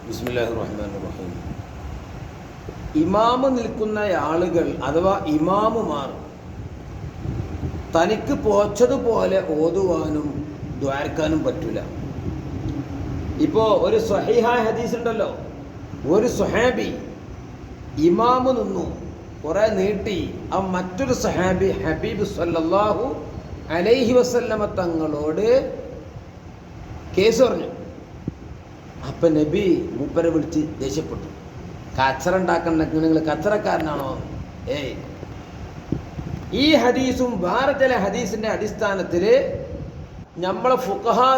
ബിസ്മില്ലാഹിർ റഹ്മാനിർ റഹീം. ഇമാമ് നിൽക്കുന്ന ആളുകൾ അഥവാ ഇമാമുമാർ തനിക്ക് പോച്ചതുപോലെ ഓതുവാനും ദ്വാരക്കാനും പറ്റില്ല. ഇപ്പോൾ ഒരു സ്വഹീഹായ ഹദീസ് ഉണ്ടല്ലോ, ഒരു സ്വഹാബി ഇമാമ് നിന്നു കുറേ നീട്ടി, ആ മറ്റൊരു സ്വഹാബി ഹബീബ് സല്ലല്ലാഹു അലൈഹി വസല്ലമ തങ്ങളോട് കേസ് പറഞ്ഞു. അപ്പം നബി മൂപ്പരെ വിളിച്ച് ദേഷ്യപ്പെട്ടു. കച്ചറ ഉണ്ടാക്കണ്ട, നിങ്ങൾ കച്ചറക്കാരനാണോ? ഏയ്, ഈ ഹദീസും വേറെ ചില ഹദീസിൻ്റെ അടിസ്ഥാനത്തിൽ നമ്മളെ ഫുഖഹാ,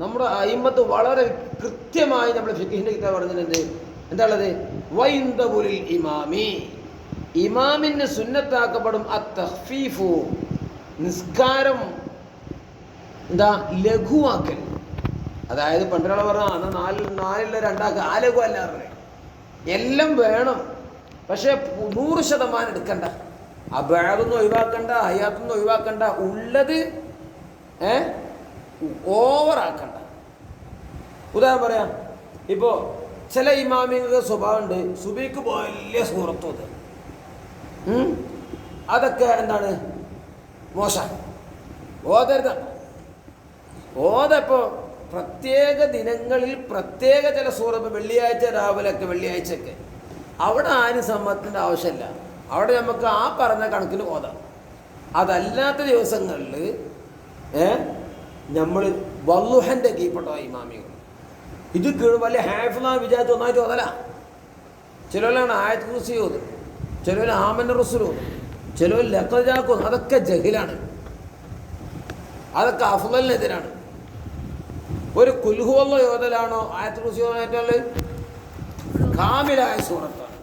നമ്മുടെ അയിമ്മത്ത് വളരെ കൃത്യമായി നമ്മുടെ ഫിഖിൻ്റെ കിതാബ് പറഞ്ഞിട്ടുണ്ട്. എന്താണത്? വൈന്ദബുലിൽ ഇമാമി, ഇമാമിന് സുന്നത്താക്കപ്പെടും അത്തഖ്ഫീഫു, നിസ്കാരം എന്താ ലഘുവാക്കൽ. അതായത് പണ്ടൊരാൾ പറഞ്ഞാൽ നാലിൽ രണ്ടാക്കുക, ആ ലഘു അല്ല പറഞ്ഞത്. എല്ലാം വേണം, പക്ഷേ 100% എടുക്കണ്ട. അബഅദൊന്നും ഒഴിവാക്കണ്ട, ഹയാത്തൊന്നും ഒഴിവാക്കണ്ട, ഉള്ളത് ഓവറാക്കണ്ട. ഉദാഹരണം പറയാം, ഇപ്പോൾ ചില ഇമാമിങ്ങളുടെ സ്വഭാവമുണ്ട്, സുബഹിക്ക് വലിയ സൂറത്തോത്, അതൊക്കെ എന്താണ് മോശം, ഓതരുത്. ഓതപ്പോൾ പ്രത്യേക ദിനങ്ങളിൽ പ്രത്യേക ചില സൂറത്ത്, വെള്ളിയാഴ്ച രാവിലെയൊക്കെ, വെള്ളിയാഴ്ചയൊക്കെ അവിടെ ആരും സമ്മതത്തിൻ്റെ ആവശ്യമില്ല. അവിടെ നമുക്ക് ആ പറഞ്ഞ കണക്കിന് ഓതാം. അതല്ലാത്ത ദിവസങ്ങളിൽ നമ്മൾ വല്ലുഹൻ്റെ കീഴ്പ്പെട്ട ഇമാമികൾ ഇത് വലിയ ഹാഫിളാ വിചാരിച്ച് ഒന്നായിട്ട് ഓതല. ചിലവരാണ് ആയത്ത് കുർസി ഓതും, ചിലവർ ആമന റസൂൽ ഓതും, ചിലവർ ലഖജാക്കും. അതൊക്കെ ജഹിലാണ്, അതൊക്കെ അഫ്ളലിനെതിരാണ്. ഒരു കുൽഹുവല്ല ഓതലാണോ ആയത്ത് കുർസി ഓതാനായിട്ടുള്ളത്? കാമിലായ സൂറത്താണ്.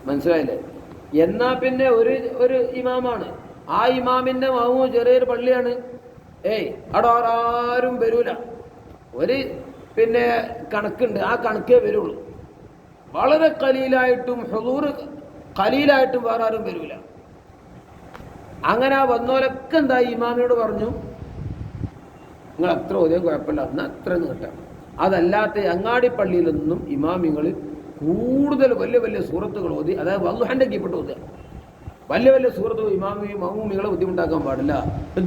മനസ്സിലായില്ലേ? എന്നാൽ പിന്നെ ഒരു ഇമാമാണ്, ആ ഇമാമിൻ്റെ മാമു ചെറിയൊരു പള്ളിയാണ്, അവിടെ ആരും വരൂല. ഒരു കണക്കുണ്ട്, ആ കണക്കേ വരുള്ളൂ. വളരെ കലീലായിട്ടും ഹുദൂർ കലീലായിട്ടും വേറെ ആരും വരൂല. അങ്ങനെ ആ വന്നോലൊക്കെ എന്താ ഇമാമിനോട് പറഞ്ഞു, നിങ്ങൾ അത്ര ഓതിയാൽ കുഴപ്പമില്ല, എന്നാൽ അത്ര കിട്ടാം. അതല്ലാത്ത അങ്ങാടി പള്ളിയിലൊന്നും ഇമാമിങ്ങൾ കൂടുതൽ വലിയ വലിയ സൂറത്തുകൾ ഓതി, അതായത് വല്ലുഹൻ്റെ കീഴ്പ്പെട്ട് ഓതുക, വലിയ വലിയ സൂറത്ത് മമ്മൂമികളെ ബുദ്ധിമുട്ടാക്കാൻ പാടില്ല.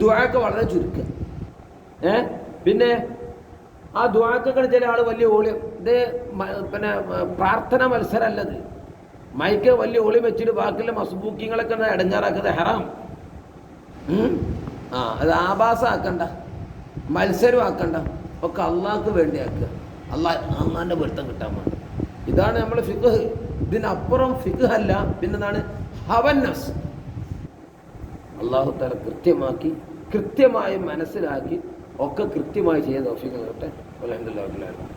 ദുആക്ക് വളരെ ചുരുക്കുക. പിന്നെ ആ ദുആക്കൊക്കെ ചില ആൾ വലിയ ഓളിയം, ഇത് പ്രാർത്ഥന മത്സരമല്ലത്. മൈക്ക് വലിയ ഓളി വെച്ചിട്ട് ബാക്കിയുള്ള മസ്ബൂക്കിങ്ങളൊക്കെ ഇടങ്ങാറാക്കുന്നത് ഹറാം. അത് ആഭാസമാക്കണ്ട, മത്സരമാക്കണ്ട, ഒക്കെ അള്ളാഹ്ക്ക് വേണ്ടി ആക്കുക, അള്ളാഹിൻ്റെ പൊരുത്തം കിട്ടാൻ വേണ്ടി. ഇതാണ് നമ്മൾ ഫിഖ്. ഇതിനപ്പുറം ഫിഖ് അല്ല. പിന്നെന്താണ്? ഹവൻ നഫ്സ്. അള്ളാഹു തആല കൃത്യമായി മനസ്സിലാക്കി ഒക്കെ കൃത്യമായി ചെയ്ത തൗഫീഖ് നൽകട്ടെ. അൽഹംദുലില്ലാഹി.